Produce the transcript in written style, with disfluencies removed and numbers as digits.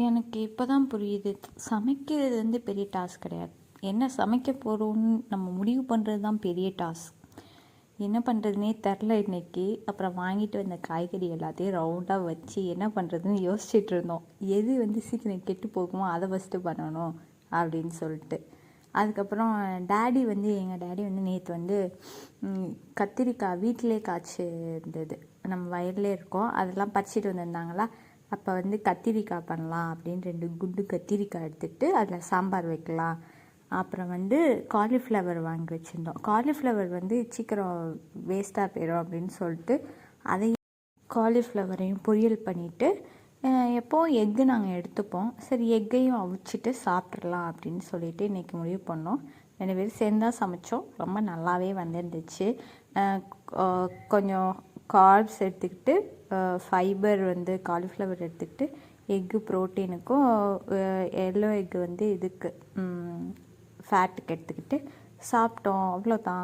எனக்கு இப்போ தான் புரியுது. சமைக்கிறது வந்து பெரிய டாஸ்க் கிடையாது. என்ன சமைக்க போகிறோம்னு நம்ம முடிவு பண்ணுறது தான் பெரிய டாஸ்க். என்ன பண்ணுறதுனே தெரில இன்னைக்கு. அப்புறம் வாங்கிட்டு வந்த காய்கறி எல்லாத்தையும் ரவுண்டாக வச்சு என்ன பண்ணுறதுன்னு யோசிச்சுட்டு இருந்தோம். எது வந்து சீக்கிரம் கெட்டு போகுமோ அதை ஃபஸ்ட்டு பண்ணணும் அப்படின்னு சொல்லிட்டு. அதுக்கப்புறம் எங்கள் டேடி வந்து நேற்று வந்து கத்திரிக்காய் வீட்டிலே காய்ச்சி இருந்தது, நம்ம வயல்லே இருக்கோம், அதெல்லாம் பறிச்சிட்டு வந்திருந்தாங்களா. அப்போ வந்து கத்திரிக்காய் பண்ணலாம் அப்படின்னு 2 குண்டு கத்திரிக்காய் எடுத்துகிட்டு அதில் சாம்பார் வைக்கலாம். அப்புறம் வந்து காலிஃப்ளவர் வாங்கி வச்சுருந்தோம். காலிஃப்ளவர் வந்து சீக்கிரம் வேஸ்ட்டாக போயிடும் அப்படின்னு சொல்லிட்டு அதையும் காலிஃப்ளவரையும் பொரியல் பண்ணிவிட்டு எப்போவும் எக்கு நாங்கள் எடுத்துப்போம். சரி, எக்கையும் அவிச்சிட்டு சாப்பிட்றலாம் அப்படின்னு சொல்லிட்டு இன்றைக்கி முடிவு பண்ணோம். 2 பேரும் சேர்ந்து தான் சமைச்சோம். ரொம்ப நல்லாவே வந்துருந்துச்சு. கொஞ்சம் கார்ப்ஸ் எடுத்துக்கிட்டு, ஃபைபர் வந்து காலிஃப்ளவர் எடுத்துக்கிட்டு, எக்கு ப்ரோட்டீனுக்கும், எல்லோ எக்கு வந்து இதுக்கு ஃபேட்டுக்கு எடுத்துக்கிட்டு சாப்பிட்டோம். அவ்வளோதான்.